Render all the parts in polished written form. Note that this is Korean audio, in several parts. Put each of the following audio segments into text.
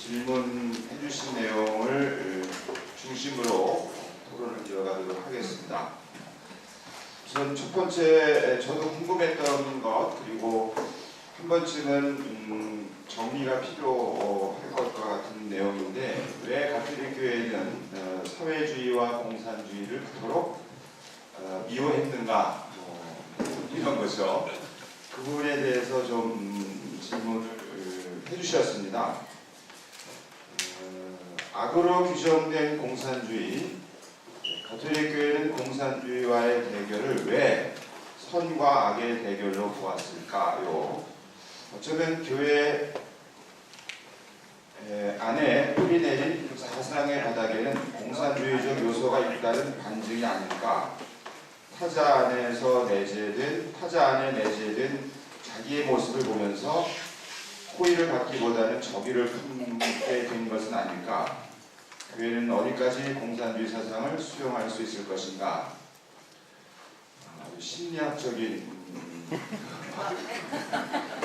질문해 주신 내용을 중심으로 토론을 이어가도록 하겠습니다. 우선 첫 번째, 저도 궁금했던 것, 그리고 한 번쯤은 정리가 필요할 것 같은 내용인데, 왜 가톨릭 교회는 사회주의와 공산주의를 그토록 미워했는가, 이런 거죠. 그 부분에 대해서 좀 질문을 해주셨습니다. 악으로 규정된 공산주의, 가톨릭 교회는 공산주의와의 대결을 왜 선과 악의 대결로 보았을까요? 어쩌면 교회 안에 뿌리내린 사상의 바닥에는 공산주의적 요소가 있다는 반증이 아닐까. 타자 안에 내재된 자기의 모습을 보면서 호의를 받기보다는 적의를 품게 된 것은 아닐까. 교회는 어디까지 공산주의 사상을 수용할 수 있을 것인가. 아주 심리학적인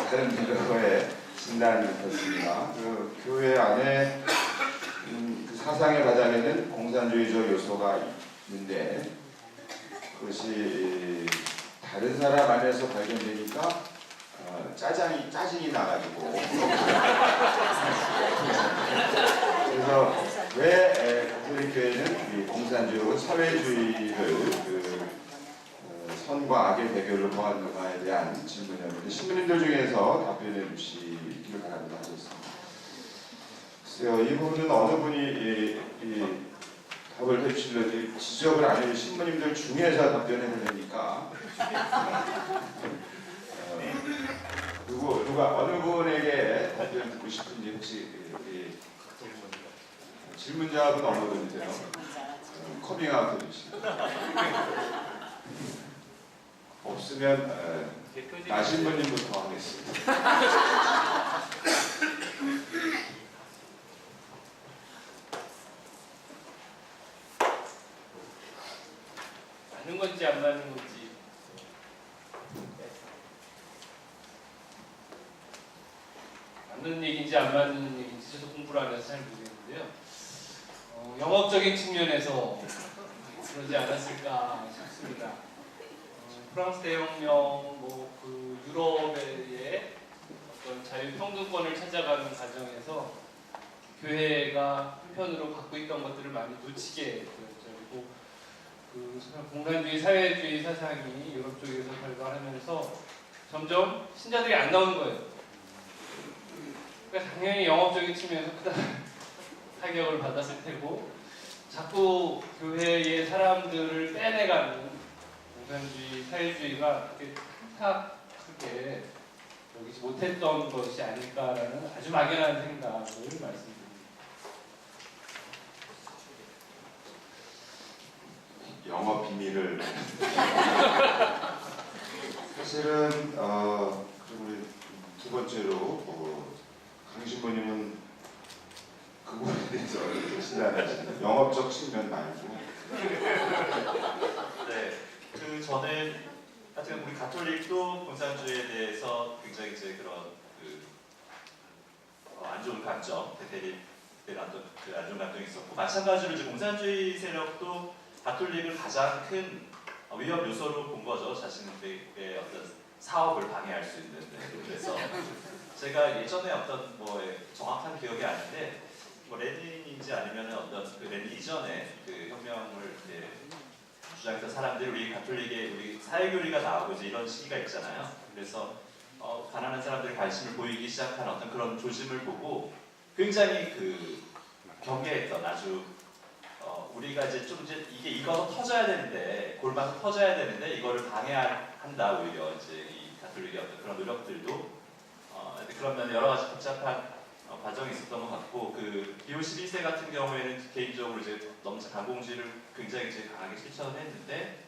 다른 분들과의 진단이 있었습니다. 그 교회 안에 그 사상의 바닥에는 공산주의적 요소가 있는데 그것이 다른 사람 안에서 발견되니까 짜증이 나가지고 그래서 왜 가톨릭 교회는 이 공산주의, 사회주의를 선과 악의 대결로 보았는가에 대한 질문이었는데 신부님들 중에서 답변해 주시기를 바랍니다. 글쎄요, 이 부분은 어느 분이 답을 해주실지 지적을 안 해주신 신부님들 중에서 답변해 드리니까 누가 어느 분에게 답변 듣고 싶은지 혹시 질문자분 어느 분이세요? 커밍아웃 해주시죠. 없으면 나신부님부터 하겠습니다. 맞는 건지 안 맞는 건지 맞는 얘기인지 안 맞는 얘기인지 저도 공부를 안 해서 잘 모르겠는데요. 영업적인 측면에서 그러지 않았을까 싶습니다. 프랑스 대혁명, 그 유럽의 어떤 자유평등권을 찾아가는 과정에서 교회가 한편으로 갖고 있던 것들을 많이 놓치게 되었죠. 그리고 그 공산주의, 사회주의 사상이 유럽 쪽에서 발달하면서 점점 신자들이 안 나오는 거예요. 그러니까 당연히 영업적인 측면에서 크다는 타격을 받았을 테고 자꾸 교회의 사람들을 빼내가는 공산주의, 사회주의가 그렇게 탁탁하게 여기지 못했던 것이 아닐까라는 아주 막연한 생각을 말씀드립니다. 영업 비밀을 사실은 우리 두 번째로 강신부님은 그 부분에 대해서 진단하시는 영업적 측면 말고 네, 저는 하여튼 우리 가톨릭도 공산주의에 대해서 굉장히 이제 그런 안 좋은 감정, 대립된 안 좋은 감정이 있었고 마찬가지로 이제 공산주의 세력도 가톨릭을 가장 큰 위험 요소로 본 거죠. 자신들의 어떤 사업을 방해할 수 있는. 그래서 제가 예전에 어떤 정확한 기억이 아닌데 레닌인지 아니면 어떤 레닌 이전에 그 혁명을 주장했던 사람들이 우리 가톨릭의 우리 사회교리가 나오고 이제 이런 시기가 있잖아요. 그래서 가난한 사람들이 관심을 보이기 시작한 어떤 그런 조짐을 보고 굉장히 경계했던 아주 우리가 이제 이게 익어서 터져야 되는데 골마서 터져야 되는데 이거를 방해한다 오히려 이제 이 가톨릭의 어떤 그런 노력들도 그러면 여러 가지 복잡한 과정이 있었던 것 같고 비오 11세 같은 경우에는 개인적으로 이제 너무 강공주의를 굉장히 이제 강하게 실천을 했는데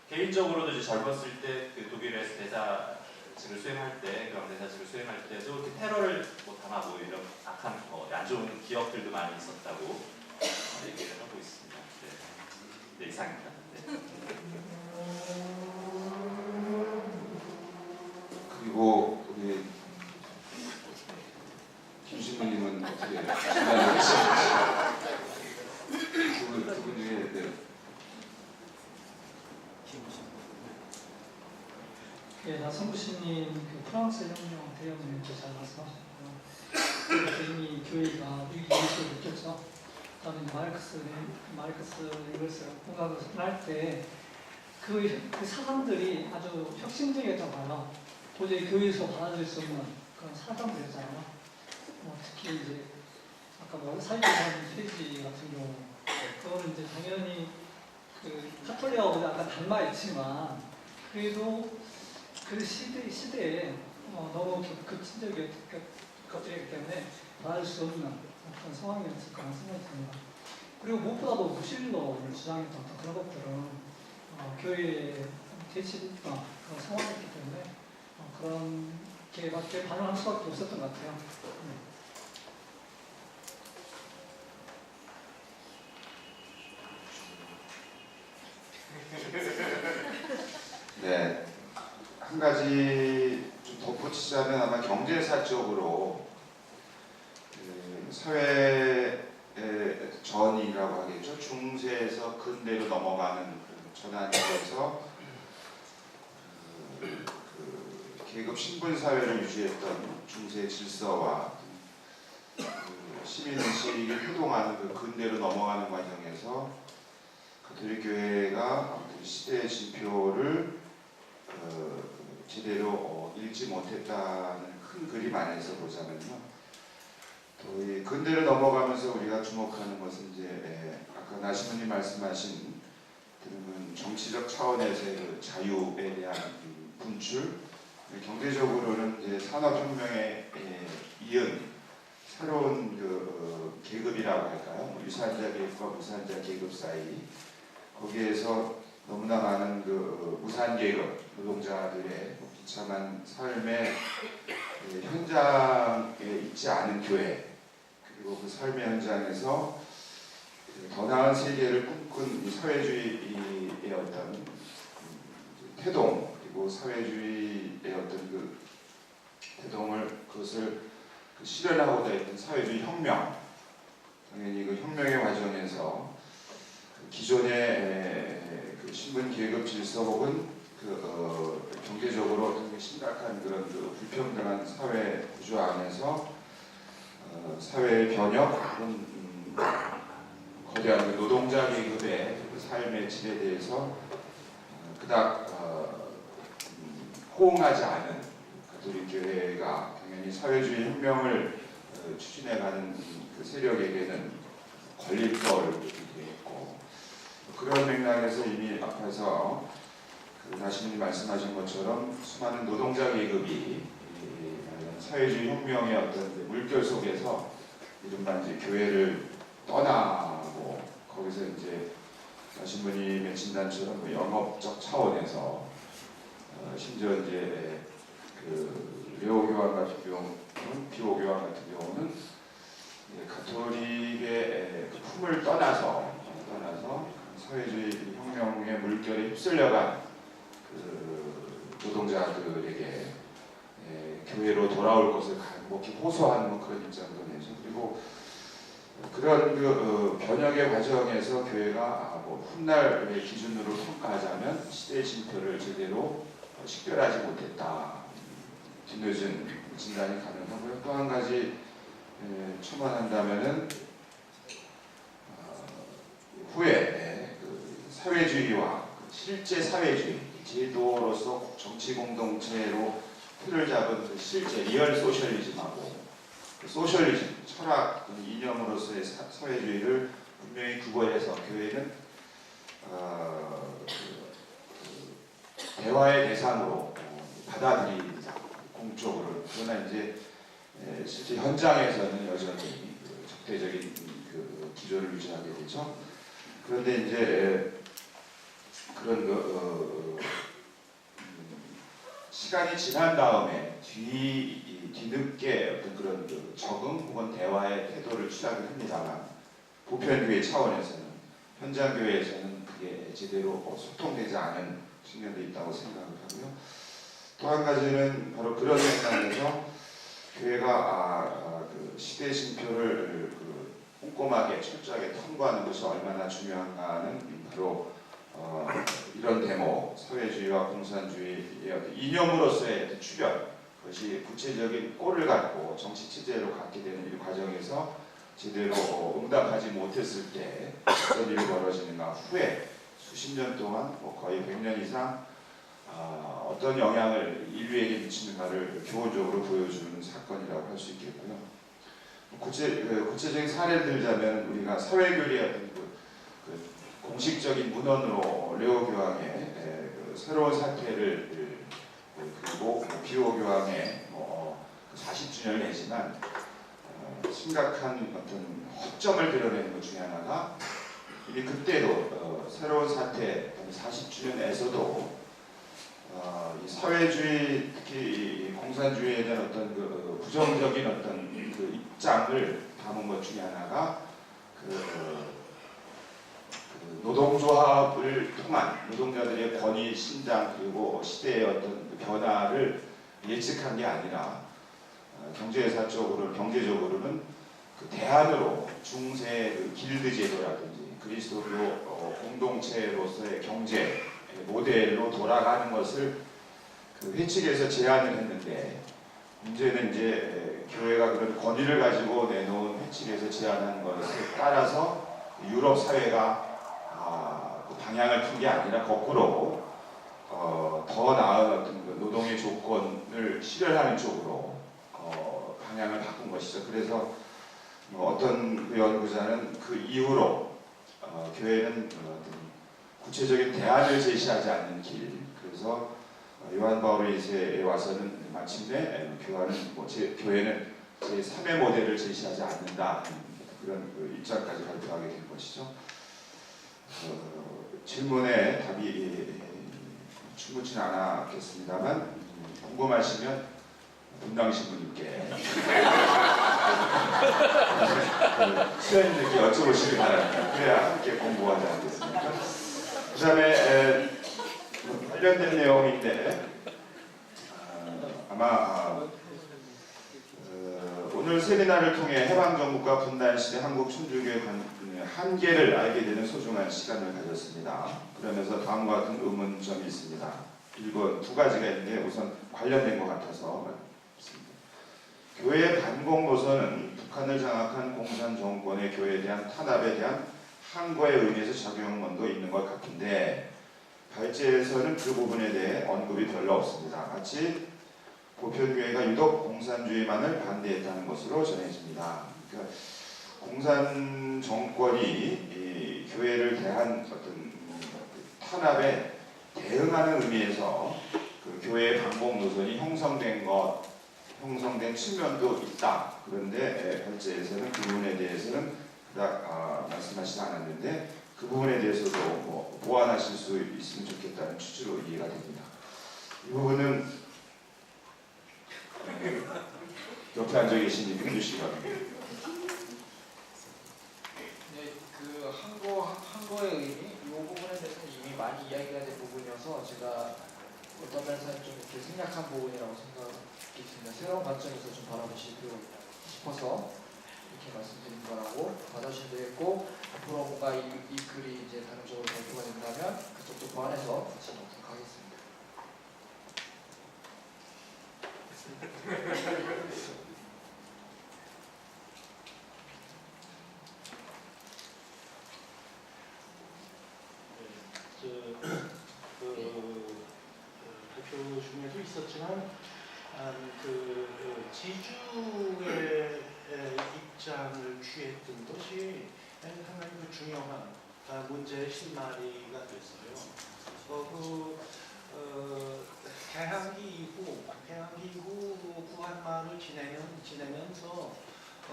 개인적으로도 이제 젊었을 때 독일에서 대사직을 수행할 때 그런 대사직을 수행할 때도 테러를 당하고 이런 악한 안 좋은 기억들도 많이 있었다고 얘기를 하고 있습니다. 네, 이상입니다. 네. 그리고 우리 김신부님은 어떻게 진행을 했습니다. 두 분 중에 네. 예, 나성부씨님 그 프랑스 혁명 대혁명에 잘 말씀하셨고요. 이미 교회가 위기의식을 느꼈죠. 저는 마르크스 잉글스 공학을 할 때 그 사람들이 아주 혁신적이었다고 봐요. 도저히 교회에서 받아들일 수 없는 그런 사람들이잖아요. 특히 이제 아까 사회주의 폐지 같은 경우 그거는 이제 당연히 그 카톨릭하고 약간 닮아 있지만 그래도 그 시대에 너무 극진적인 것들이기 때문에 받을 수 없는 그런 상황이었을 거라는 생각이 듭니다. 그리고 무엇보다도 무신론을 주장했던 그런 것들은 교회의 대치과 그런 상황이었기 때문에 그런 게밖에 반응할 수밖에 없었던 것 같아요. 네, 한 가지 좀 덧붙이자면 아마 경제사적으로 사회의 전이라고 하겠죠. 중세에서 근대로 넘어가는 그 전환에서 계급 신분 사회를 유지했던 중세 질서와 시민의식이 효동하는 그 근대로 넘어가는 과정에서 가톨릭 교회가 아무튼 시대의 진표를 제대로 읽지 못했다는 큰 그림 안에서 보자면요. 또 이 근대로 넘어가면서 우리가 주목하는 것은 이제 아까 나시모님 말씀하신 그러면 정치적 차원에서의 그 자유에 대한 분출, 경제적으로는 이제 산업혁명에 이은 새로운 그 계급이라고 할까요? 유산자 계급과 무산자 계급 사이 거기에서 너무나 많은 그 무산 계급 노동자들의 비참한 삶의 현장에 있지 않은 교회 그리고 그 삶의 현장에서 더 나은 세계를 꿈꾼 이 사회주의의 어떤 태동 그리고 사회주의의 어떤 그 태동을 그것을 실현하고자 했던 사회주의 혁명 당연히 그 혁명의 과정에서 기존의 그 신분 계급 질서 혹은 경제적으로 어떤 심각한 그런 그 불평등한 사회 구조 안에서 사회의 변혁 혹은 거대한 그 노동자 계급의 그 삶의 질에 대해서 그닥 호응하지 않은 가톨릭 교회가 당연히 사회주의 혁명을 추진해가는 그 세력에게는 걸림돌이 되었고 그런 맥락에서 이미 앞에서 그 나시모님 말씀하신 것처럼 수많은 노동자 계급이 사회주의 혁명의 어떤 물결 속에서 이른바 이제 교회를 떠나고 거기서 이제 나시모님의 진단처럼 뭐 영업적 차원에서 심지어 이제 그 레오 교황 같은 경우는 비오 교황 같은 경우는 가톨릭의 그 품을 떠나서 사회주의 혁명의 물결에 휩쓸려간 그 노동자들에게 교회로 돌아올 것을 간곡히 호소하는 뭐 그런 입장도 내죠. 그리고 그런 그 변혁의 과정에서 교회가 뭐 훗날의 기준으로 평가하자면 시대의 진표를 제대로 식별하지 못했다. 뒤늦은 진단이 가능하고요. 또 한 가지 첨언한다면은 후에 그 사회주의와 실제 사회주의 제도로서 정치 공동체로 틀을 잡은 그 실제 리얼 소셜리즘하고 그 소셜리즘 철학 이념으로서의 사회주의를 분명히 구별해서 교회는 대화의 대상으로 받아들이자 공적으로 그러나 이제 실제 현장에서는 여전히 그 적대적인 그 기조를 유지하게 되죠. 그런데 이제 그런 시간이 지난 다음에 뒤늦게 어떤 그런 그 적응 혹은 대화의 태도를 취하긴 합니다만 보편교회 차원에서는 현장 교회에서는 그게 제대로 소통되지 않은 측면도 있다고 생각을 하고요. 또 한 가지는 바로 그런 맥락에서 교회가 그 시대 쉼표를 꼼꼼하게 철저하게 탐구하는 것이 얼마나 중요한가는 바로 이런 대목, 사회주의와 공산주의의 어떤 이념으로서의 출현, 그것이 구체적인 꼴을 갖고 정치 체제로 갖게 되는 이 과정에서 제대로 응답하지 못했을 때 어떤 일이 벌어지는가, 후에 수십 년 동안 거의 100년 이상 어떤 영향을 인류에게 미치는가를 교훈적으로 보여주는 사건이라고 할 수 있겠고요. 구체적인 사례를 들자면 우리가 사회교리의 어떤 그 공식적인 문헌으로 레오 교황의 새로운 사태를 그리고 비오 교황의 40주년을 내지만 심각한 어떤 허점을 드러내는 것 중에 하나가 이미 그때도 새로운 사태 40주년에서도 이 사회주의 특히 이 공산주의에 대한 어떤 그 부정적인 어떤 그 입장을 담은 것 중에 하나가 그 노동조합을 통한 노동자들의 권위 신장 그리고 시대의 어떤 변화를 예측한 게 아니라 경제적으로는 그 대안으로 중세 그 길드 제도라든지 그리스도교 공동체로서의 경제 모델로 돌아가는 것을 그 회칙에서 제안을 했는데 문제는 이제 교회가 그런 권위를 가지고 내놓은 회칙에서 제안한 것에 따라서 유럽 사회가 그 방향을 푼 게 아니라 거꾸로 더 나은 어떤 그 노동의 조건을 실현하는 쪽으로 방향을 바꾼 것이죠. 그래서 어떤 그 연구자는 그 이후로 교회는 어떤 구체적인 대안을 제시하지 않는 길, 그래서 요한 바울 2세에 와서는 마침내 교회는 제3의 모델을 제시하지 않는다 그런 그 입장까지 발표하게 된 것이죠. 질문에 답이 충분치는 않았겠습니다만 궁금하시면 분당신부님께 시간님들께 여쭤보시기 바랍니다. 그래야 함께 공부하지 않겠습니까? 그 다음에 관련된 내용인데 아마 오늘 세미나를 통해 해방정국과 분단시대 한국 천주교의 한계를 알게 되는 소중한 시간을 가졌습니다. 그러면서 다음과 같은 의문점이 있습니다. 1번 두 가지가 있는데 우선 관련된 것 같아서 말씀드립니다. 교회의 반공 노선은 북한을 장악한 공산 정권의 교회에 대한 탄압에 대한 항거의 의미에서 작용론도 있는 것 같은데 발제에서는 그 부분에 대해 언급이 별로 없습니다. 마치 보편교회가 유독 공산주의만을 반대했다는 것으로 전해집니다. 그러니까 공산 정권이 이 교회를 대한 어떤 탄압에 대응하는 의미에서 그 교회의 반공 노선이 형성된 측면도 있다. 그런데 발제에서는 그 부분에 대해서는 그닥 말씀하시지 않았는데 그 부분에 대해서도 보완하실 수 있으면 좋겠다는 취지로 이해가 됩니다. 이 부분은 옆에 앉아 계신 분 해주시기 바랍니다. 네, 그 한거의 의미 이 부분에 대해서는 이미 많이 이야기가 된 부분이어서 제가 어떤 면에서는 좀 이렇게 생략한 부분이라고 생각이 듭니다. 새로운 관점에서 좀 바라보시고 싶어서 이렇게 말씀드린 거라고 받아주시면 되겠고 앞으로 뭔가 이 글이 이제 다른 쪽으로 발표가 된다면 그쪽도 보완해서 같이 넣도록 하겠습니다. 발표 중에도 있었지만 지주의 입장을 취했던 것이 상당히 중요한 문제의 실마리가 됐어요. 개항기 이후 구한말을 지내면서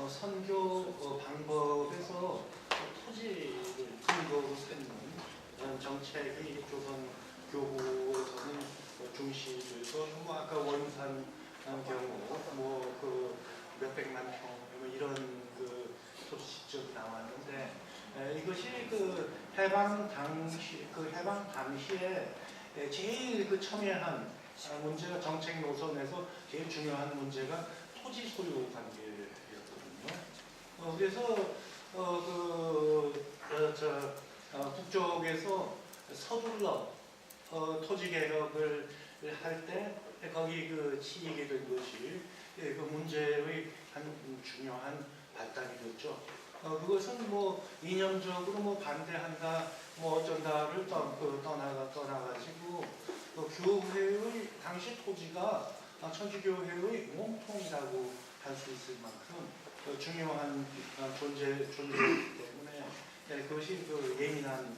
선교 방법에서 토지를 근거로 삼는 정책이 조선 교구에서는 중시돼서 아까 원산 경우 그 몇백만 평 이런 그 소식적이 나왔는데 이것이 그 해방 당시에 제일 그 첨예한 문제가 정책 노선에서 제일 중요한 문제가 토지 소유 관계였거든요. 그래서 북쪽에서 서둘러 토지 개혁을 할 때 거기 그 치이게 된 것이 그 문제의 한 중요한 발단이 됐죠. 그것은 뭐 이념적으로 뭐 반대한다, 뭐 어쩐다를 떠나가지고 교회의 당시 토지가 천주교회의 몸통이라고 할 수 있을 만큼 중요한 존재이기 때문에 그것이 그 예민한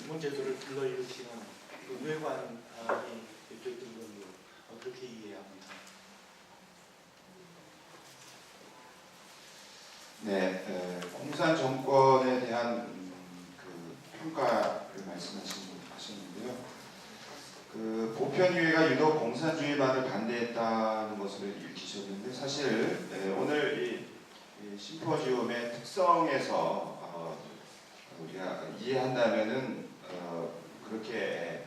문제들을 불러일으키는 뇌관이 됐던 걸로 그렇게 이해합니다. 네, 공산 정권에 대한 그 평가를 말씀하셨는데요. 그 보편유회가 유독 공산주의만을 반대했다는 것을 읽히셨는데 사실 오늘 이 심포지움의 특성에서 우리가 이해한다면은 그렇게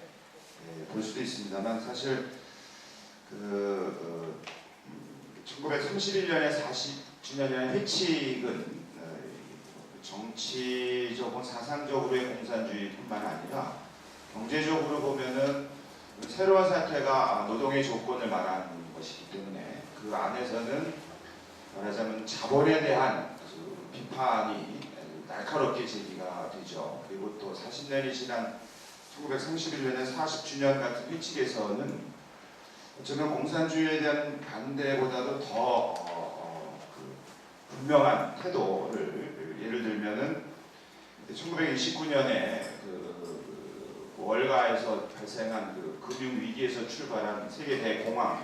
볼 수도 있습니다만 사실 그 1931년에 40주년이라는 회칙은 정치적으로 사상적으로의 공산주의뿐만 아니라 경제적으로 보면은 새로운 사태가 노동의 조건을 말하는 것이기 때문에 그 안에서는 말하자면 자본에 대한 비판이 날카롭게 제기가 되죠. 그리고 또 40년이 지난 1931년에 40주년 같은 회칙에서는 어쩌면 공산주의에 대한 반대보다도 더 분명한 태도를 예를 들면은 1929년에 그 월가에서 발생한 그 금융 위기에서 출발한 세계 대공황을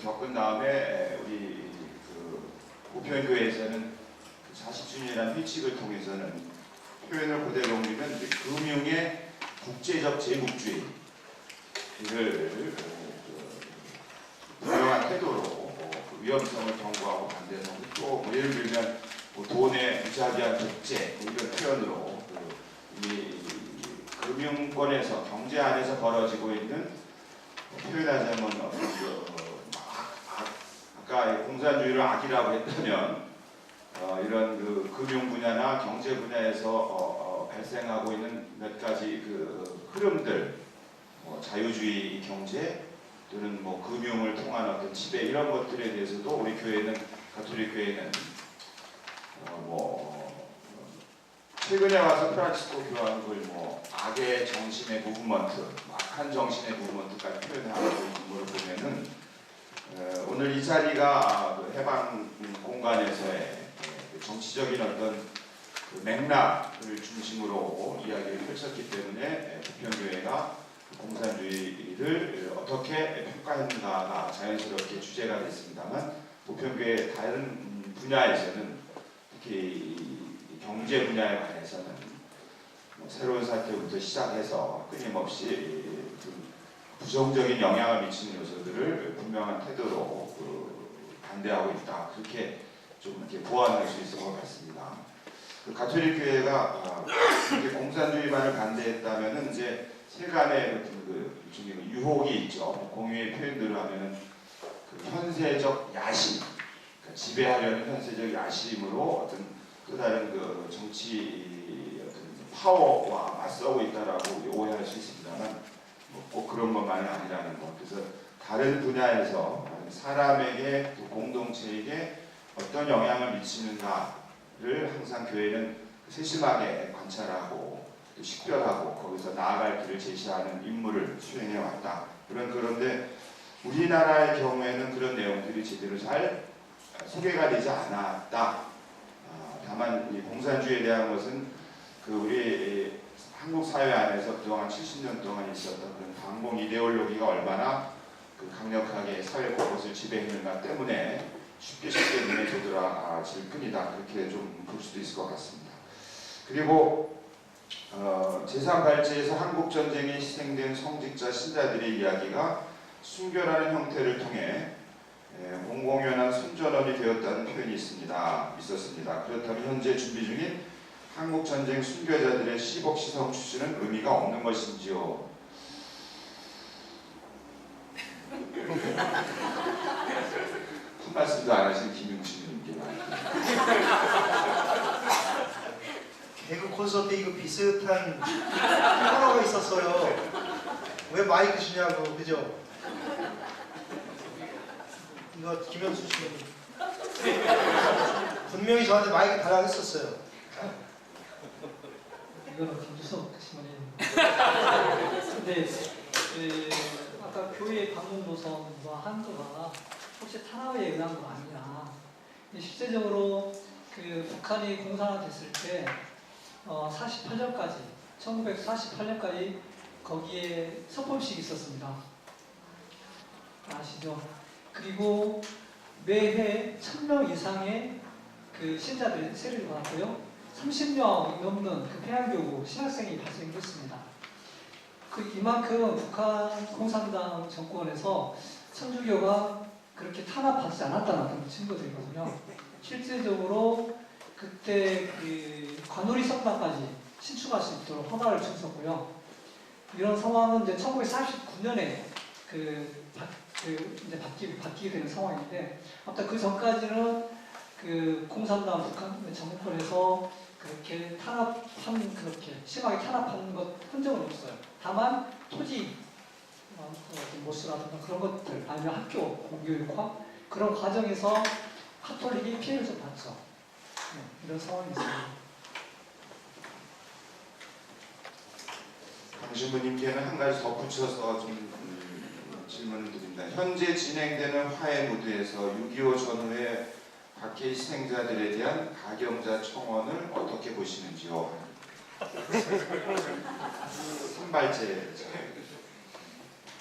겪은 다음에 우리 그 보편교회에서는 40주년이라는 회칙을 통해서는 표현을 그대로 옮기면 금융의 국제적 제국주의를 분명한 태도로 그 위험성을 경고하고 반대하고 또 예를 들면 돈의 무자비한 독재 이런 표현으로 이 금융권에서 경제 안에서 벌어지고 있는 표현하자면 아까 공산주의를 악이라고 했다면 이런 그 금융 분야나 경제 분야에서 발생하고 있는 몇 가지 그 흐름들, 자유주의 경제 또는 뭐 금융을 통한 어떤 지배 이런 것들에 대해서도 우리 교회는 가톨릭 교회는 최근에 와서 프란치스코 교황을 악의 정신의 무브먼트, 악한 정신의 무브먼트까지 표현하고 있는 걸 보면은 오늘 이 자리가 해방 공간에서의 정치적인 어떤 그 맥락을 중심으로 이야기를 펼쳤기 때문에 보편교회가 공산주의를 어떻게 평가했는가가 자연스럽게 주제가 됐습니다만 보편교회 다른 분야에서는 특히 경제 분야에 관해서는 새로운 사태부터 시작해서 끊임없이 부정적인 영향을 미치는 요소들을 분명한 태도로 반대하고 있다. 그렇게 좀 이렇게 보완할 수 있을 것 같습니다. 그 가톨릭 교회가 이렇게 공산주의만을 반대했다면은 이제 세간의 그 일종의 유혹이 있죠. 공유의 표현들을 하면은 그 현세적 야심, 그러니까 지배하려는 현세적 야심으로 어떤 또 다른 그 정치 어떤 파워와 맞서고 있다라고 오해할 수 있습니다만 꼭 그런 것만은 아니라는 것. 그래서 다른 분야에서 사람에게 또 공동체에게 어떤 영향을 미치는가를 항상 교회는 세심하게 관찰하고 또 식별하고 거기서 나아갈 길을 제시하는 임무를 수행해 왔다. 그런데 우리나라의 경우에는 그런 내용들이 제대로 잘 소개가 되지 않았다. 다만 이 공산주의에 대한 것은 그 우리 한국 사회 안에서 그동안 70년 동안 있었던 그런 반공 이데올로기가 얼마나 그 강력하게 사회 곳곳을 지배했는가 때문에 쉽게 눈에 도드라질 뿐이다. 그렇게 좀 볼 수도 있을 것 같습니다. 그리고 제3발제에서 한국전쟁에 희생된 성직자 신자들의 이야기가 순교라는 형태를 통해 공공연한 순전원이 되었다는 표현이 있었습니다. 그렇다면 현재 준비 중인 한국전쟁 순교자들의 10억 시성 추수는 의미가 없는 것인지요? 말씀도 안 하신 김용신님께 개그 콘서트 이거 비슷한 코너가 있었어요. 왜 마이크 주냐고, 그죠? 이거 김현수 씨는 분명히 저한테 마이크 달라고 했었어요. 이거는 김주석 신문입니다. 근데 아까 교회 방문 노선과 한도가 혹시 탄압에 의한 거 아니냐? 실제적으로 북한이 공산화됐을 때 48년까지 1948년까지 거기에 석범식이 있었습니다. 아시죠? 그리고 매해 1000명 이상의 신자들이 세례를 받았고요. 30명 넘는 평양교구 신학생이 발생했습니다. 이만큼 북한 공산당 정권에서 천주교가 그렇게 탄압받지 않았다는 증거들이거든요. 실제적으로 그때 관우리 성당까지 신축할 수 있도록 허가를 줬었고요. 이런 상황은 이제 1949년에 이제 바뀌게 되는 상황인데, 아무튼 그 전까지는 공산당 북한 정권에서 그렇게 그렇게 심하게 탄압하는 것 흔적은 없어요. 다만 토지 모수라든가 그런 것들, 아니면 학교 공교육화 그런 과정에서 카톨릭이 피해를 좀 봤죠. 이런 상황이 있습니다. 강신부님께는 한 가지 덧붙여서 좀 질문을 드립니다. 현재 진행되는 화해 무드에서 6.25 전후의 박해 희생자들에 대한 가경자 청원을 어떻게 보시는지요? 선발제.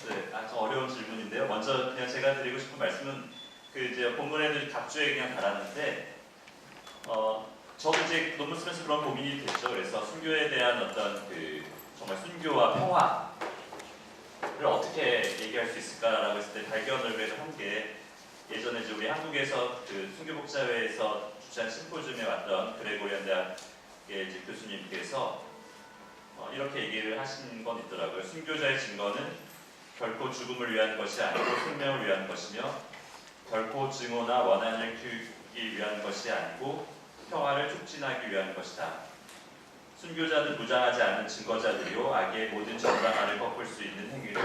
네, 좀 어려운 질문인데요. 먼저 그냥 제가 드리고 싶은 말씀은 이제 본문에도 각주에 그냥 달았는데, 저도 이제 논문 쓰면서 그런 고민이 됐죠. 그래서 순교에 대한 어떤 정말 순교와 평화를 어떻게 얘기할 수 있을까라고 했을 때 발견을 한 게, 예전에 이제 우리 한국에서 순교복자회에서 주최한 심포지움에 왔던 그레고리안 대학의 이제 교수님께서 이렇게 얘기를 하신 건 있더라고요. 순교자의 증거는 결코 죽음을 위한 것이 아니고 생명을 위한 것이며, 결코 증오나 원한을 키우기 위한 것이 아니고 평화를 촉진하기 위한 것이다. 순교자는 무장하지 않은 증거자들이요, 악의 모든 정당화를 꺾을 수 있는 행위를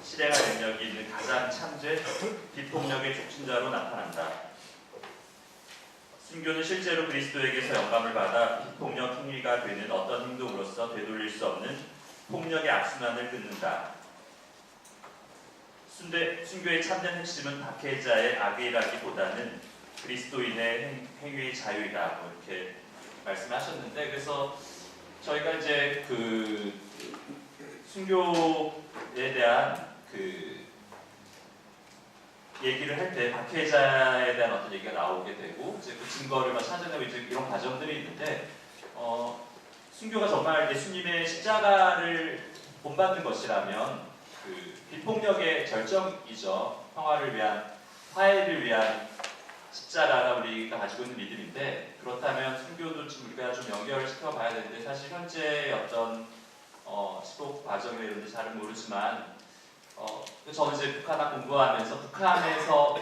실행할 능력이 있는 가장 참된 비폭력의 촉진자로 나타난다. 순교는 실제로 그리스도에게서 영감을 받아 비폭력 행위가 되는 어떤 행동으로서 되돌릴 수 없는 폭력의 악순환을 끊는다. 순교의 참된 핵심은 박해자의 악의라기보다는 그리스도인의 행위의 자유이다. 이렇게 말씀하셨는데, 그래서 저희가 이제 순교에 대한 얘기를 할 때 박해자에 대한 어떤 얘기가 나오게 되고, 이제 그 증거를 찾아내고 이제 이런 과정들이 있는데, 순교가 정말 예수님의 십자가를 본받는 것이라면 비폭력의 절정이죠. 평화를 위한, 화해를 위한 십자가가 우리가 가지고 있는 믿음인데, 그렇다면 순교도 지금 우리가 좀 연결시켜 봐야 되는데, 사실 현재의 어떤 시국 과정이나 이런 데 잘은 모르지만, 저는 이제 북한학 공부하면서 북한에서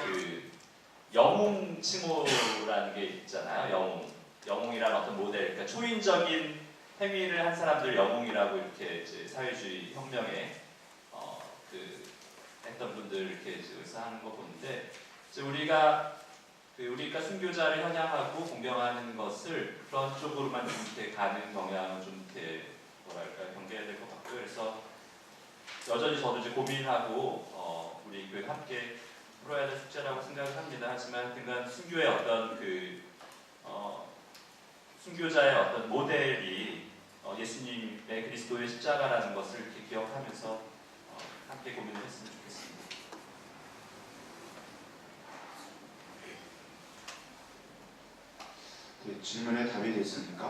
영웅 칭호라는 게 있잖아요. 영웅이란 어떤 모델, 그러니까 초인적인 행위를 한 사람들 영웅이라고 이렇게 이제 사회주의 혁명에 했던 분들 이렇게 하는 거 보는데, 이제 우리가 순교자를 현양하고 공경하는 것을 그런 쪽으로만 좀 이렇게 가는 경향은 좀 이렇게 경계해야 될 것 같고요. 그래서 여전히 저도 이제 고민하고 우리 교회 함께 풀어야 될 숙제라고 생각을 합니다. 하지만 그간 순교의 어떤 순교자의 어떤 모델이 예수님의 그리스도의 십자가라는 것을 이렇게 기억하면서 함께 고민을 했으면 좋겠습니다. 네, 질문에 답이 됐습니까?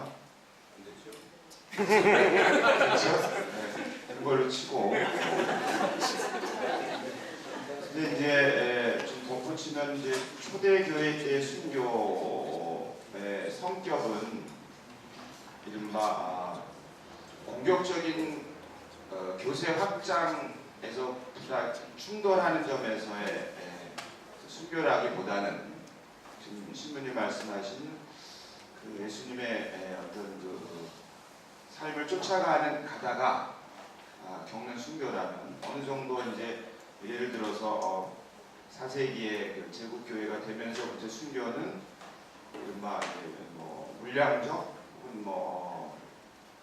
안 됐죠? 그렇죠? 네, 그걸로 치고. 근데 이제 좀 덧붙이면 이제 초대교회 때 순교의 성격은 이른바 공격적인 교세 확장에서 충돌하는 점에서의 순교라기보다는 지금 신부님 말씀하신 그 예수님의 어떤 그 삶을 가다가 겪는 순교라면 어느 정도 이제 예를 들어서 4세기의 그 제국교회가 되면서부터 순교는 이른바 뭐 물량적 혹은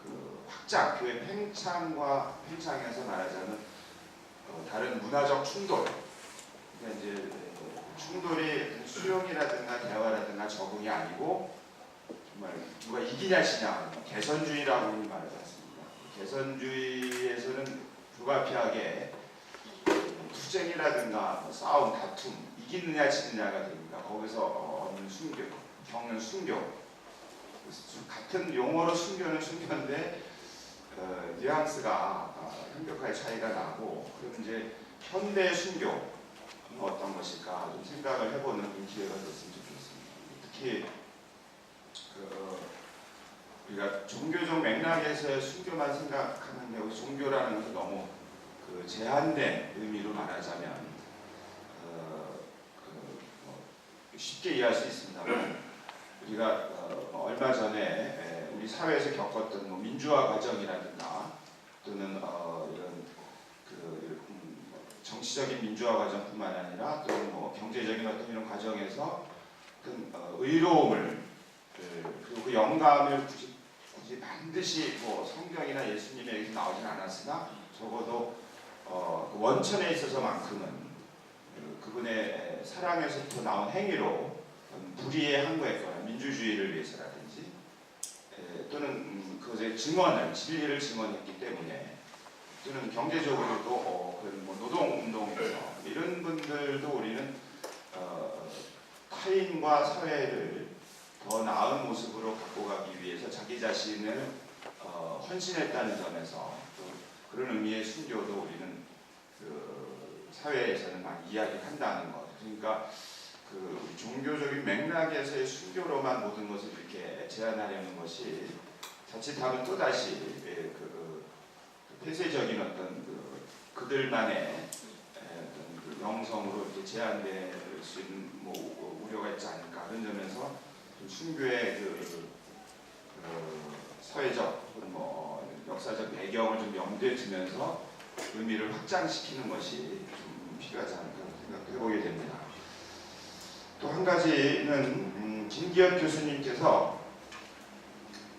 그 확장, 교회 팽창에서 말하자면 다른 문화적 충돌, 그러니까 이제 충돌이 수용이라든가 대화라든가 적응이 아니고 정말 누가 이기냐시냐 개선주의라고 말하지 않습니까? 개선주의에서는 불가피하게 투쟁이라든가 싸움, 다툼, 이기느냐 지느냐가 됩니다. 거기서 얻는 순교, 겪는 순교. 같은 용어로 순교는 순교인데 뉘앙스가 현격하게 차이가 나고 그럼 이제 현대 순교는 어떤 것일까 좀 생각을 해보는 기회가 됐으면 좋겠습니다. 특히 우리가 종교적 맥락에서의 순교만 생각하는 게 종교라는 것은 너무 그 제한된 의미로 말하자면 쉽게 이해할 수 있습니다만 우리가 얼마 전에 우리 사회에서 겪었던 뭐 민주화 과정이라든가 또는 이런 그 정치적인 민주화 과정뿐만 아니라 또는 뭐 경제적인 어떤 이런 과정에서 어떤 의로움을 그리고 그 영감을 굳이 반드시 뭐 성경이나 예수님에게서 나오진 않았으나 적어도 그 원천에 있어서만큼은 그분의 사랑에서부터 나온 행위로 불의의 항거했거나 민주주의를 위해서라든지 또는 그것의 증언을 진리를 증언했기 때문에 또는 경제적으로도 그런 뭐 노동운동에서 이런 분들도 우리는 타인과 사회를 더 나은 모습으로 갖고 가기 위해서 자기 자신을 헌신했다는 점에서 또 그런 의미의 순교도 우리는 그 사회에서는 많이 이야기한다는 것. 그러니까 그 종교적인 맥락에서의 순교로만 모든 것을 이렇게 제한하려는 것이 자칫하면 또 다시 그 폐쇄적인 어떤 그들만의 어떤 그 영성으로 이렇게 제한될 수 있는 뭐 우려가 있지 않을까 그런 점에서 좀 순교의 사회적 혹은 뭐 역사적 배경을 좀 염두에 두면서 의미를 확장시키는 것이 좀 필요하지 않을까 생각해보게 됩니다. 또 한 가지는 김기현 교수님께서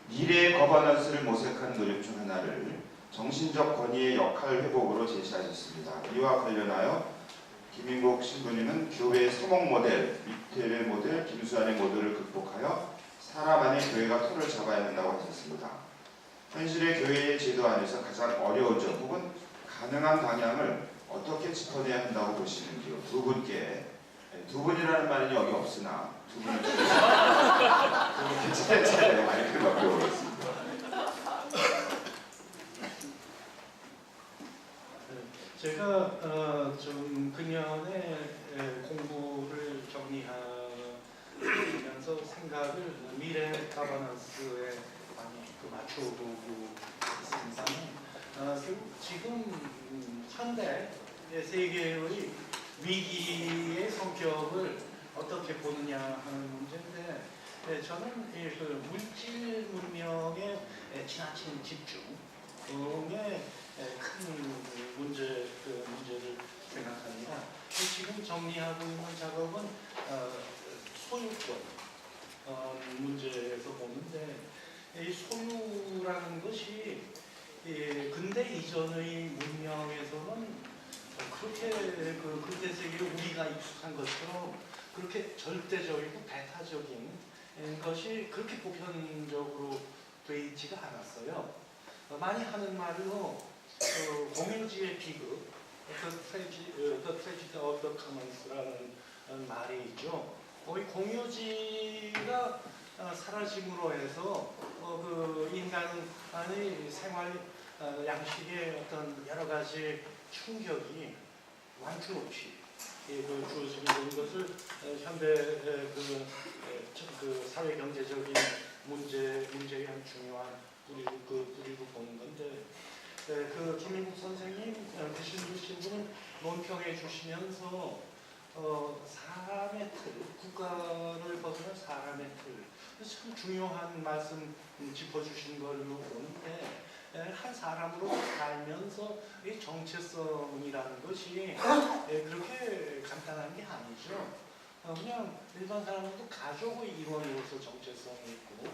미래의 거버넌스를 모색하는 노력 중 하나를 정신적 권위의 역할 회복으로 제시하셨습니다. 이와 관련하여 김인국 신부님은 교회의 서목 모델, 위태의 모델, 김수환의 모델을 극복하여 사람 안의 교회가 틀을 잡아야 한다고 하셨습니다. 현실의 교회의 제도 안에서 가장 어려운 점 혹은 가능한 방향을 어떻게 짚어내야 한다고 보시는지요? 두 분께, 두 분이라는 말은 여기 없으나 두 분을 차례차례 마이크를 넘겨보겠습니다. 제가 좀 그년의 공부를 정리하면서 생각을 미래 가버넌스에 많이 맞춰보고 있습니다. 지금 현대 세계의 위기의 성격을 어떻게 보느냐 하는 문제인데 저는 그 물질 문명의 지나친 집중에 큰 문제를 생각합니다. 지금 정리하고 있는 작업은 소유권 문제에서 보는데 이 소유라는 것이 근대 이전의 문명에서는 그렇게 그 근대 세계에 우리가 익숙한 것처럼 그렇게 절대적이고 배타적인 것이 그렇게 보편적으로 되어 있지가 않았어요. 많이 하는 말로 공유지의 비극, The Tragedy of the Commons라는 말이 있죠. 이 공유지가 사라짐으로 해서 그 인간의 생활 양식의 어떤 여러 가지 충격이 완투 없이 주어지는 것을 현대 그 사회 경제적인 문제의 한 중요한 뿌리로 보는 건데 그 김인국 선생님 대신 분은 논평해 주시면서 사람의 틀, 국가를 정말 사람의 틀. 참 중요한 말씀 짚어주신 걸로 보는데 한 사람으로 살면서 이 정체성이라는 것이 그렇게 간단한 게 아니죠. 그냥 일반 사람도 가족의 일원으로서 정체성이 있고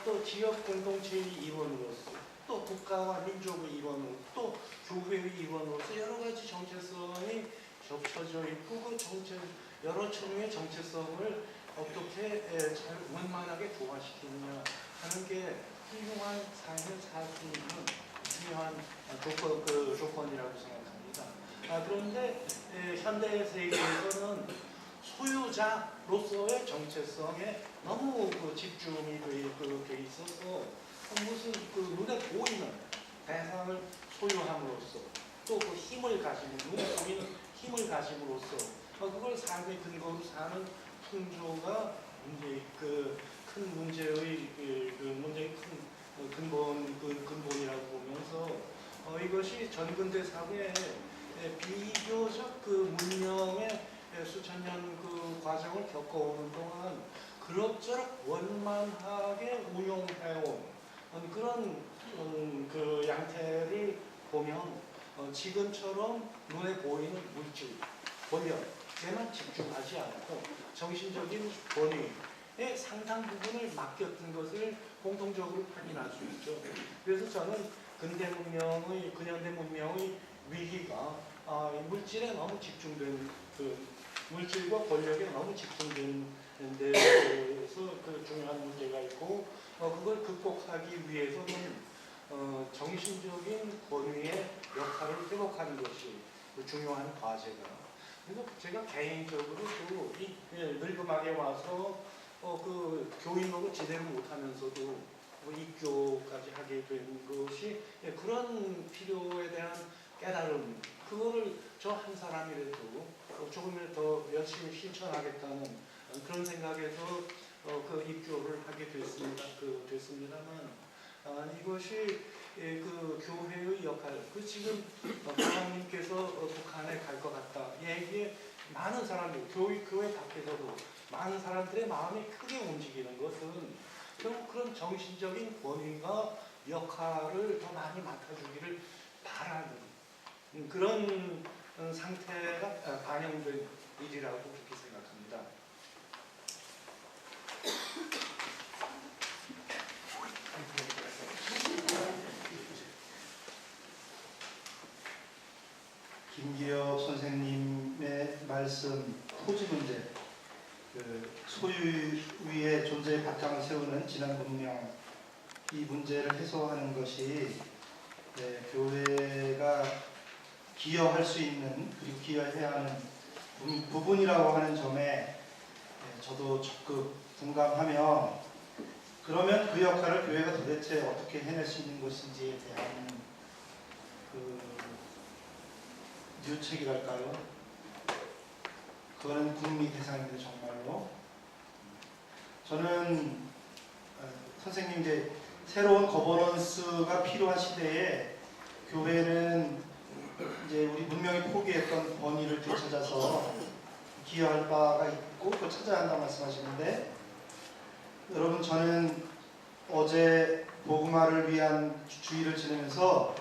또 지역 공동체의 일원으로서 또 국가와 민족의 일원으로 또 교회의 일원으로서 여러 가지 정체성이 겹쳐져 있고 그 여러 층의 정체성을 어떻게 잘 원만하게 조화시키느냐 하는 게 훌륭한 삶을 살 수 있는 중요한 조건이라고 생각합니다. 그런데 현대 세계에서는 소유자로서의 정체성에 너무 집중이 돼 있어서 무슨 눈에 보이는 대상을 소유함으로써 또 그 힘을 가지는 눈에 보이는 힘을 가짐으로써 그걸 삶의 근거로 사는 풍조가 이제 큰 문제의 문제의 큰 근본이라고 보면서 이것이 전근대 사회에 비교적 문명의 수천 년 과정을 겪어오는 동안 그럭저럭 원만하게 운용해온 그런 양태를 보면 지금처럼 눈에 보이는 물질, 권력에만 집중하지 않고 정신적인 권위의 상당 부분을 맡겼던 것을 공통적으로 확인할 수 있죠. 그래서 저는 근현대 문명의 위기가 물질에 너무 집중된 물질과 권력에 너무 집중된 데에서 중요한 문제가 있고 그걸 극복하기 위해서는 정신적인 권위의 역할을 회복하는 것이 중요한 과제가. 그래서 제가 개인적으로 이 늙음하게 와서 교인으로 제대로 못하면서도 입교까지 하게 된 것이 그런 필요에 대한 깨달음, 그거를 저 한 사람이라도 조금이라도 더 열심히 실천하겠다는 그런 생각에서 입교를 하게 됐습니다만 이것이 교회의 역할, 지금 부장님께서 북한에 갈 것 같다 얘기에 많은 사람들, 교회 밖에서도 많은 사람들의 마음이 크게 움직이는 것은 결국 그런 정신적인 권위가 역할을 더 많이 맡아주기를 바라는 그런 상태가 반영된 일이라고 그렇게 생각합니다. 김기혁 선생님의 말씀, 토지 문제, 소유의 존재의 바탕을 세우는 지난 문명, 이 문제를 해소하는 것이 교회가 기여할 수 있는, 그리고 기여해야 하는 부분이라고 하는 점에 저도 적극 공감하며, 그러면 그 역할을 교회가 도대체 어떻게 해낼 수 있는 것인지에 대한 뉘우책이랄까요? 그거는 국민 대상인데 정말로 저는 선생님 이제 새로운 거버넌스가 필요한 시대에 교회는 이제 우리 문명이 포기했던 권위를 되찾아서 기여할 바가 있고 또 찾아야 한다고 말씀하시는데, 여러분 저는 어제 복음화를 위한 주일을 지내면서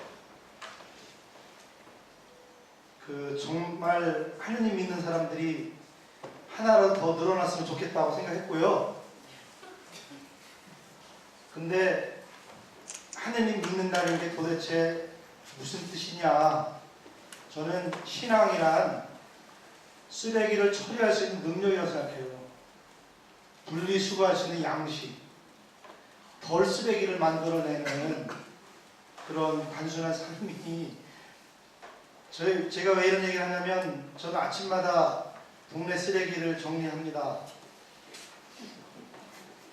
정말 하느님 믿는 사람들이 하나라도 더 늘어났으면 좋겠다고 생각했고요. 근데 하느님 믿는다는 게 도대체 무슨 뜻이냐? 저는 신앙이란 쓰레기를 처리할 수 있는 능력이라고 생각해요. 분리수거할 수 있는 양식, 덜 쓰레기를 만들어내는 그런 단순한 삶이, 제가 왜 이런 얘기를 하냐면, 저는 아침마다 동네 쓰레기를 정리합니다.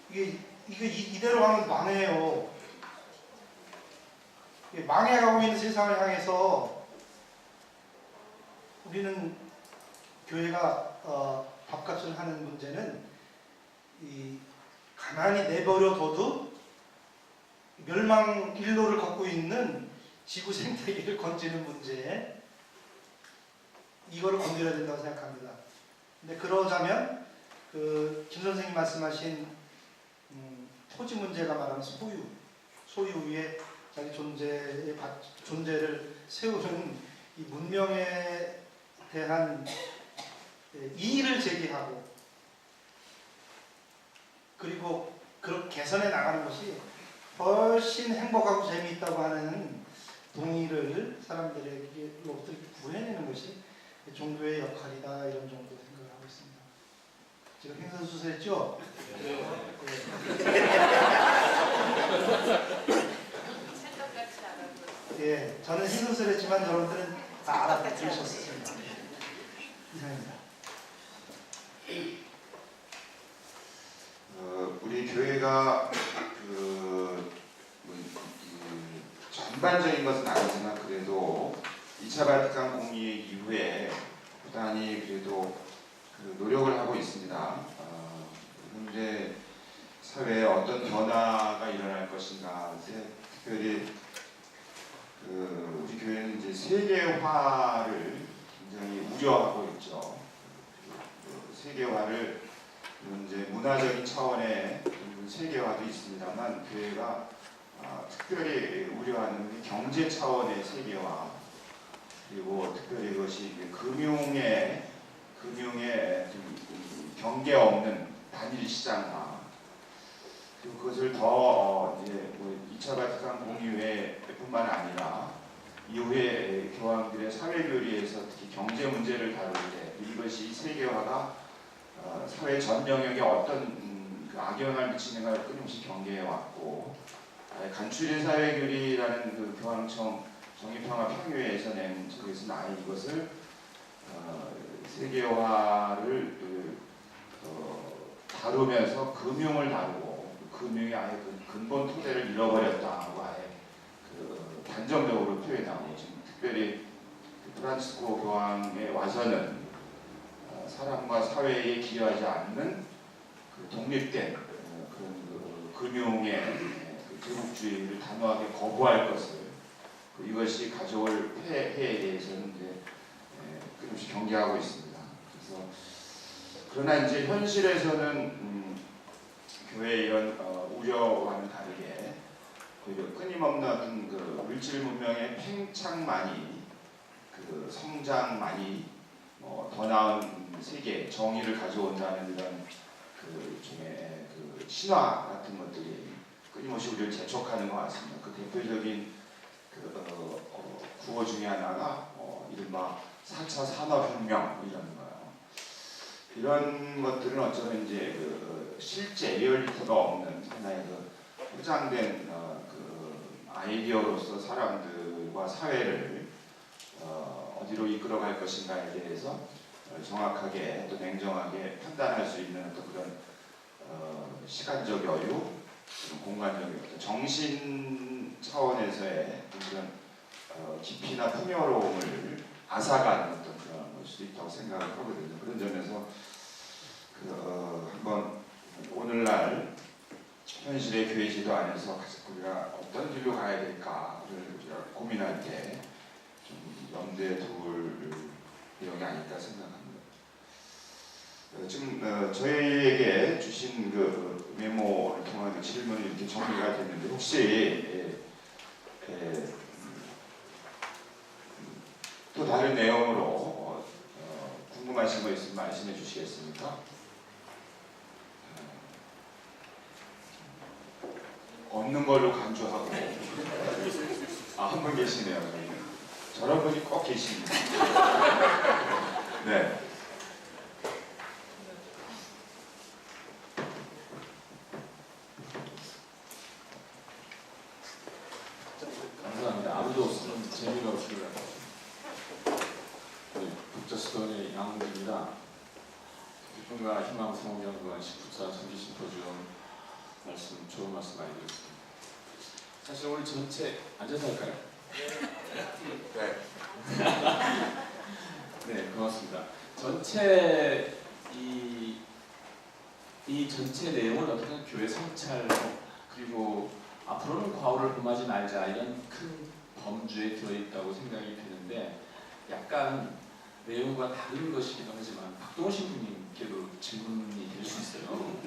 이게 이대로 가면 망해요. 망해가고 있는 세상을 향해서 우리는 교회가 밥값을 하는 문제는 가만히 내버려둬도 멸망 일로를 걷고 있는 지구 생태계를 건지는 문제, 이거를 건드려야 된다고 생각합니다. 근데 그러자면 김 선생님 말씀하신 토지 문제가 말하는 소유 위에 자기 존재를 세우는 이 문명에 대한 이의를 제기하고 그리고 그렇게 개선해 나가는 것이 훨씬 행복하고 재미있다고 하는 동의를 사람들에게로부터 구해내는 것이 종교의 역할이다, 이런 정도 생각을 하고 있습니다. 지금 횡설수설했죠? 생각같이 알아보였어요. 예, 저는 횡설수설했지만 여러분들은 다 알아들으셨습니다. 이상입니다. 우리 교회가 전반적인 것은 아니지만 그래도 2차 바티칸 공의 이후에 부단히 그래도 노력을 하고 있습니다. 현재 사회에 어떤 변화가 일어날 것인가, 특별히 우리 교회는 이제 세계화를 굉장히 우려하고 있죠. 세계화를 이제 문화적인 차원의 세계화도 있습니다만 교회가 특별히 우려하는 경제 차원의 세계화, 그리고 특별히 그것이 금융의 좀 경계 없는 단일 시장화, 그리고 그것을 더 이제 2차 바티칸 공의회뿐만 아니라 이후에 교황들의 사회교리에서 특히 경제 문제를 다룰 때 이것이 세계화가 사회 전 영역에 어떤 악영향을 미치는가를 끊임없이 경계해 왔고, 간추린 사회교리라는 그 교황청 정의평화평의회에서 낸 책에서는 아예 이것을 세계화를 다루면서 금융을 다루고 금융이 아예 근본 토대를 잃어버렸다고 아예 단정적으로 표현하고, 지금 특별히 프란치스코 교황에 와서는 사람과 사회에 기여하지 않는 독립된 그런 금융의 제국주의를 단호하게 거부할 것을, 이것이 가져올 폐해에 대해서는 이제 끊임없이 경계하고 있습니다. 그래서 그러나 이제 현실에서는 교회의 이런 우려와는 다르게 오히려 끊임없는 어떤 물질 문명의 팽창만이, 성장만이 더 나은 세계 정의를 가져온다는 이런 중에 신화 같은 것들이 끊임없이 우리를 재촉하는 것 같습니다. 그 대표적인 구호 중에 하나가 이른바 4차 산업혁명 이런 거예요. 이런 것들은 어쩌면 이제 실제 리얼리티가 없는 하나의 포장된 아이디어로서 사람들과 사회를 어디로 이끌어갈 것인가에 대해서 정확하게 또 냉정하게 판단할 수 있는 어떤 그런 시간적 여유, 공간적 여유, 정신 차원에서의 그런 깊이나 풍요로움을 앗아가는 어떤 그런 걸 수도 있다고 생각을 하거든요. 그런 점에서 한번 오늘날 현실의 교회 지도 안에서 우리가 어떤 길로 가야 될까를 우리가 고민할 때 좀 염두에 둘 내용이 아닐까 생각합니다. 지금 저희에게 주신 그 메모를 통한 질문이 이렇게 정리가 됐는데, 혹시 또 다른 내용으로 궁금하신 거 있으면 말씀해 주시겠습니까? 없는 걸로 간주하고, 한 분 계시네요. 저런 분이 꼭 계십니다. 네. 감사합니다. 아무도 없으면 재미가 없을 것 같아요. 국제스톤의 양홍입니다. 기쁨과 희망 성경관 19차 정기 심포지엄 말씀, 좋은 말씀 많이 들었습니다. 사실 오늘 전체 앉아서 할까요? 네. 네, 고맙습니다. 전체 이 전체 내용은 어떻게 교회 성찰, 그리고 앞으로는 과오를 범하지 말자, 이런 큰 범주에 들어있다고 생각이 되는데, 약간 내용과 다른 것이기도 하지만 박동호 신부님 분께도 질문이 될 수 있어요.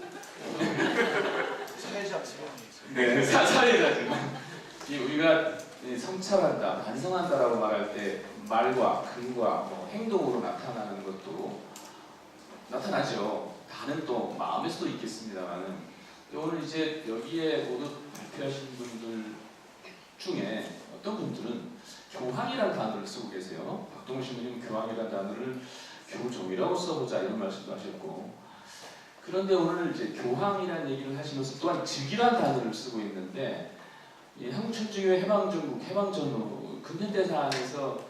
사회자 네, 사례자 질문. 우리가 성찰한다, 반성한다라고 말할 때 말과 글과 뭐 행동으로 나타나는 것도 나타나죠. 다는 또 마음에서도 있겠습니다만은 오늘 이제 여기에 모두 발표하신 분들 중에 어떤 분들은 교황이라는 단어를 쓰고 계세요. 박동훈 신부님 교황이라는 단어를 교종이라고 써보자 이런 말씀도 하셨고, 그런데 오늘 이제 교황이라는 얘기를 하시면서 또한 즉이라는 단어를 쓰고 있는데, 이 한국천주교 해방전국 해방전후 근현대사 안에서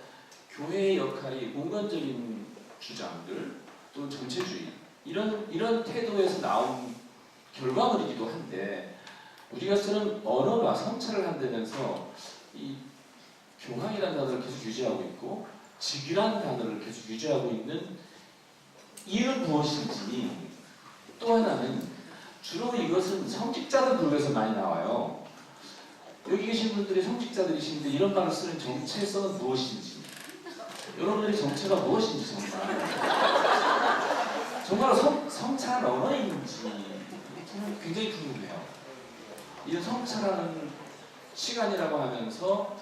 교회의 역할이 공건적인 주장들 또 전체주의 이런 태도에서 나온 결과물이기도 한데, 우리가 쓰는 언어가 성찰을 한다면서 이 교황이라는 단어를 계속 유지하고 있고 직이라는 단어를 계속 유지하고 있는 이유는 무엇인지, 또 하나는 주로 이것은 성직자들 그룹에서 많이 나와요. 여기 계신 분들이 성직자들이신데 이런 말을 쓰는 정체성은 무엇인지, 여러분들의 정체가 무엇인지 정말 성찰한 언어인지 저는 굉장히 궁금해요. 이 성찰하는 시간이라고 하면서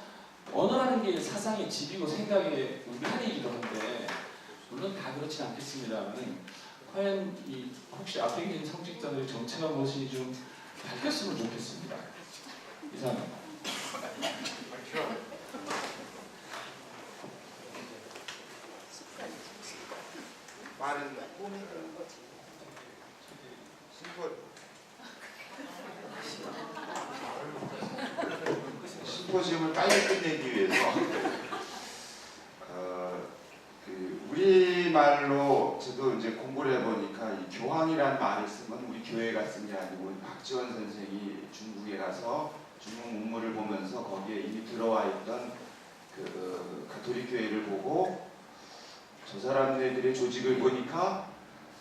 언어라는 게 사상의 집이고 생각의 울타리이기도 한데, 물론 다 그렇진 않겠습니다만 과연 이 혹시 앞에 계신 성직자들의 정체가 무엇인지 좀 밝혔으면 좋겠습니다. 이상. 말은 심포지움을 빨리 끝내기 위해서 우리말로 저도 이제 공부를 해보니까 이 교황이라는 말을 쓰면 우리 교회가 쓴 게 아니고 박지원 선생이 중국에 가서 중국 문물을 보면서 거기에 이미 들어와 있던 그 가톨릭 교회를 보고 저 사람들의 조직을 보니까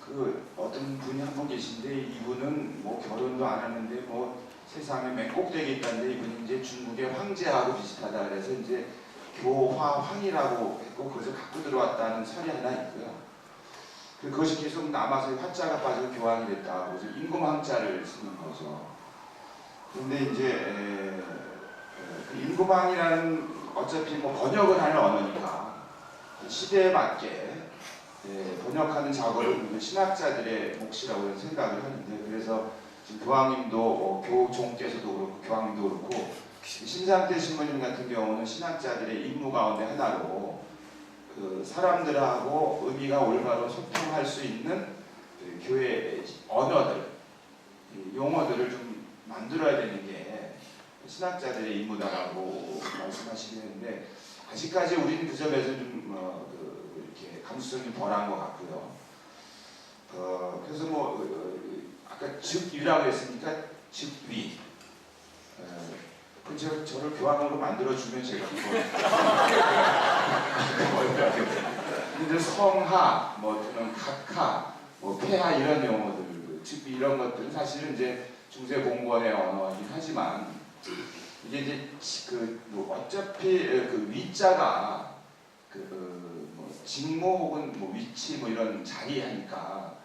그 어떤 분이 한 분 계신데, 이분은 뭐 결혼도 안 하는데 뭐 세상에 맨 꼭대기에 있다는데 이분이 이제 중국의 황제하고 비슷하다 그래서 이제 교화황이라고 했고 그것을 갖고 들어왔다는 설이 하나 있고요. 그것이 계속 남아서 화자가 빠져서 교황이 됐다. 그래서 임금황자를 쓰는 거죠. 그런데 이제 그 임금황이라는 어차피 뭐 번역을 하는 언어니까 시대에 맞게 번역하는 작업을 신학자들의 몫이라고 생각을 하는데, 그래서 지금 교황님도 교종께서도 그렇고 교황님도 그렇고 신상태 신부님 같은 경우는 신학자들의 임무 가운데 하나로 그 사람들하고 의미가 올바로 소통할 수 있는 그 교회 언어들, 용어들을 좀 만들어야 되는 게 신학자들의 임무다라고 말씀하시긴 했는데, 아직까지 우리는 그 점에서 좀 이렇게 감수성이 덜한 것 같고요. 그래서 뭐 아까 즉위라고 했으니까 즉위. 저를 교황으로 만들어주면 제가 근데 성하, 뭐 또는 각하, 뭐 폐하 이런 용어들, 즉위 이런 것들은 사실은 이제 중세 공권의 언어이긴 하지만 이게 이제 뭐 어차피 그 위자가 뭐 직무 혹은 뭐 위치 뭐 이런 자리 하니까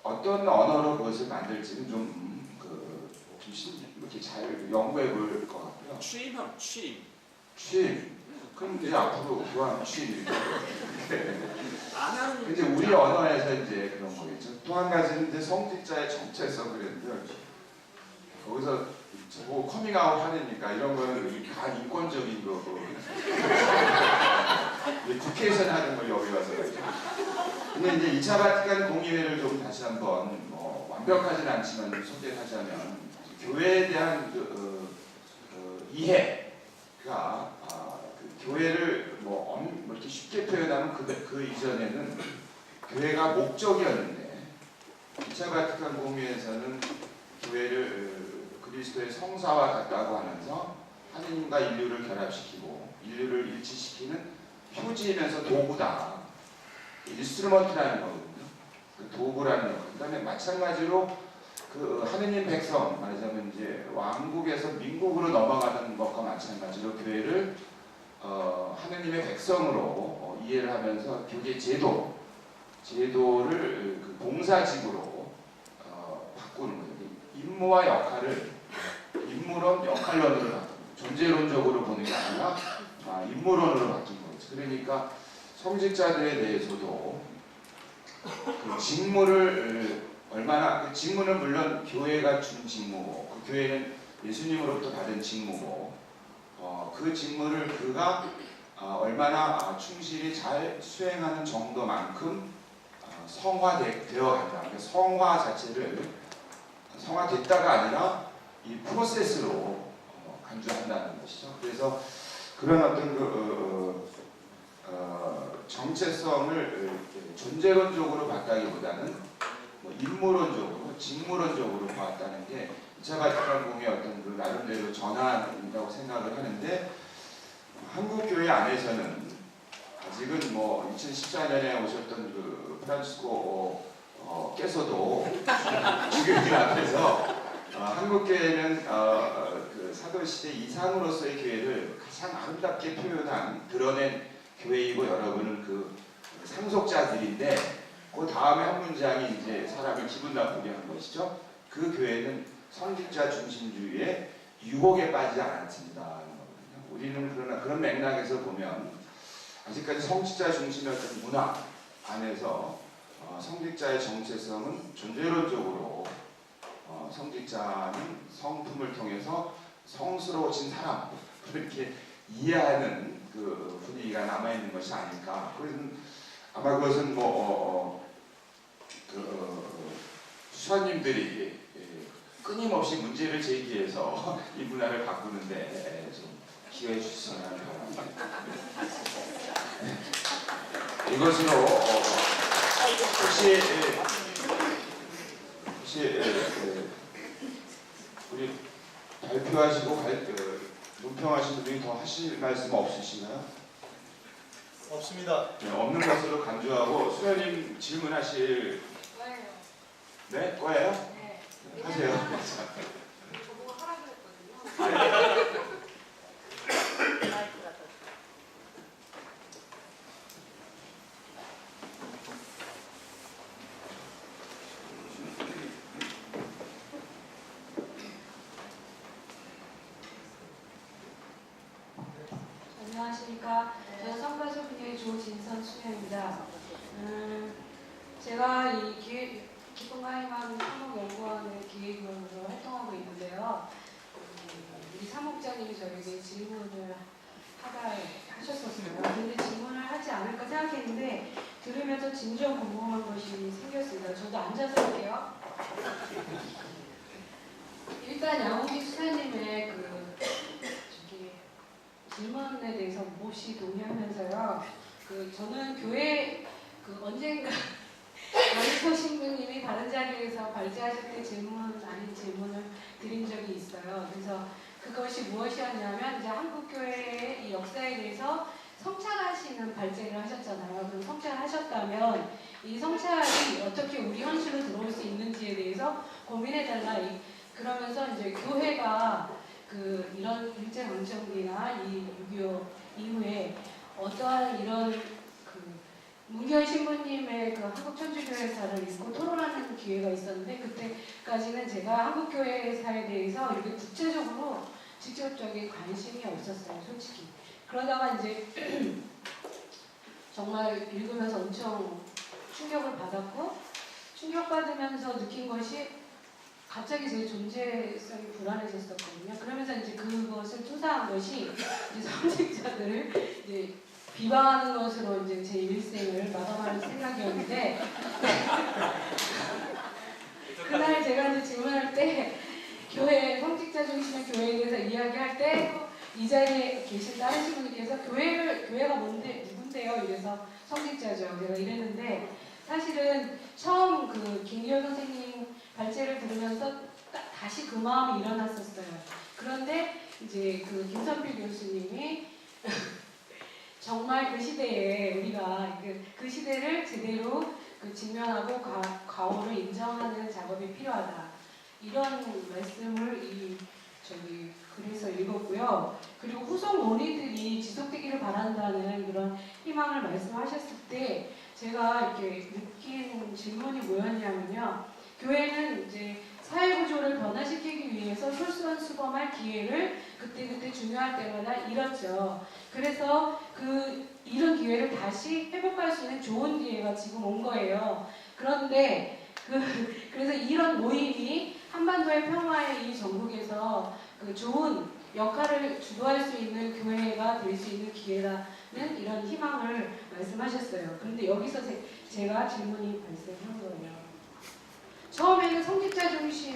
어떤 언어로 그것을 만들지는 좀 이렇게 잘 연구해 볼 것 같고요. 취임형 취임. 그럼 이제 앞으로 교황 취임. 안 하는. 이제 우리 언어에서 이제 그런 거겠죠. 또 한 가지는 이제 성직자의 정체성 그랬는데, 거기서 저거 커밍아웃 하니까 이런 거는 다 인권적인 거고 국회에서 하는 걸 여기 와서 그렇죠. 근데 이제 2차 바티칸 공의회를 좀 다시 한번 뭐 완벽하진 않지만 소개하자면, 교회에 대한 이해가 그 교회를 뭐 이렇게 쉽게 표현하면 그 이전에는 교회가 목적이었는데, 2차 바티칸 공의회에서는 교회를 그리스도의 성사와 같다고 하면서 하느님과 인류를 결합시키고 인류를 일치시키는 표지이면서 도구다. 인스트루먼트라는 거거든요. 그 도구라는 거. 그 다음에 마찬가지로 그 하느님 백성, 말하자면 이제 왕국에서 민국으로 넘어가는 것과 마찬가지로 교회를 하느님의 백성으로 이해를 하면서 교계 제도, 제도를 그 봉사직으로 바꾸는 거예요. 임무와 역할을 임무론 역할론으로 바꾸는 존재론적으로 보는 게 아니라 임무론으로 바뀐 거죠. 그러니까 성직자들에 대해서도 그 직무를 얼마나 그 직무는 물론 교회가 준 직무고 그 교회는 예수님으로부터 받은 직무고 그 직무를 그가 얼마나 충실히 잘 수행하는 정도만큼 성화되어 간다. 그러니까 성화 자체를 성화됐다가 아니라 이 프로세스로 간주한다는 것이죠. 그래서 그런 어떤 정체성을 존재론적으로 봤다기보다는 인물론적으로, 직무론적으로 봤다는 게 2차 바티칸공의 어떤 그 나름대로 전환이라고 생각을 하는데 한국 교회 안에서는 아직은 2014년에 오셨던 그 프란치스코께서도 주교님 앞에서 한국 교회는 그 사도 시대 이상으로서의 교회를 가장 아름답게 표현한 드러낸 교회이고 여러분은 그 상속자들인데 그 다음에 한 문장이 이제 사람을 기분 나쁘게 한 것이죠. 그 교회는 성직자 중심주의의 유혹에 빠지지 않았습니다. 우리는 그러나 그런 맥락에서 보면 아직까지 성직자 중심의 어떤 문화 안에서 성직자의 정체성은 존재론적으로 성직자는 성품을 통해서 성스러워진 사람 그렇게 이해하는 그 분위기가 남아있는 것이 아닐까. 그래서 아마 그것은 수사님들이 끊임없이 문제를 제기해서 이 문화를 바꾸는데 좀 기여해 주시면 바랍니다. 이것으로 혹시 우리 발표하시고 논평하신 분이 더 하실 말씀 없으신가요? 없습니다. 네, 없는 것으로 간주하고 수현님 질문하실 거예요. 네? 거예요? 네. 네, 하세요. 저보고 하라 그랬거든요. 마이크 갖다 줘. 안녕하십니까. 저는 성가수분야의 조진선 수녀입니다. 제가 이 기쁨과 희망 사목연구원의 기획위원으로 활동하고 있는데요. 우리 사목장님이 저에게 질문을 하셨었어요. 근데 질문을 하지 않을까 생각했는데 들으면서 진정 궁금한 것이 생겼습니다. 저도 앉아서 할게요. 일단 양호기 수사님의 질문에 대해서 몹시 동의하면서요. 저는 교회 언젠가 마리코 신부님이 다른 자리에서 발제하실 때 질문 아닌 질문을 드린 적이 있어요. 그래서 그것이 무엇이었냐면 이제 한국 교회의 이 역사에 대해서 성찰하시는 발제를 하셨잖아요. 그럼 성찰하셨다면 이 성찰이 어떻게 우리 현실로 들어올 수 있는지에 대해서 고민해달라. 그러면서 이제 교회가 이런 일제강점기나 이 6.25 이후에 어떠한 이런 문결 신부님의 한국천주교회사를 읽고 토론하는 기회가 있었는데 그때까지는 제가 한국교회사에 대해서 이렇게 구체적으로 직접적인 관심이 없었어요, 솔직히. 그러다가 이제 정말 읽으면서 엄청 충격을 받았고 충격받으면서 느낀 것이 갑자기 제 존재성이 불안해졌었거든요. 그러면서 이제 그것을 투사한 것이 이제 성직자들을 이제 비방하는 것으로 이제 제 일생을 마감하는 생각이었는데 그날 제가 이제 질문할 때 교회 성직자 중심의 교회에 대해서 이야기할 때 이 자리에 계신 다른 친구들께서 교회가 누군데요? 이래서 성직자죠. 제가 이랬는데 사실은 처음 김기현 선생님 발제를 들으면서 다시 그 마음이 일어났었어요. 그런데 이제 김선필 교수님이 정말 그 시대에 우리가 그 시대를 제대로 직면하고 과오를 인정하는 작업이 필요하다. 이런 말씀을 글에서 읽었고요. 그리고 후속 논의들이 지속되기를 바란다는 그런 희망을 말씀하셨을 때 제가 이렇게 느낀 질문이 뭐였냐면요. 교회는 이제 사회 구조를 변화시키기 위해서 솔선수범할 기회를 그때그때 중요할 때마다 잃었죠. 그래서 이런 기회를 다시 회복할 수 있는 좋은 기회가 지금 온 거예요. 그런데 그래서 이런 모임이 한반도의 평화의 이 전국에서 좋은 역할을 주도할 수 있는 교회가 될 수 있는 기회라는 이런 희망을 말씀하셨어요. 그런데 여기서 제가 질문이 발생한 거예요. 처음에는 성직자 중심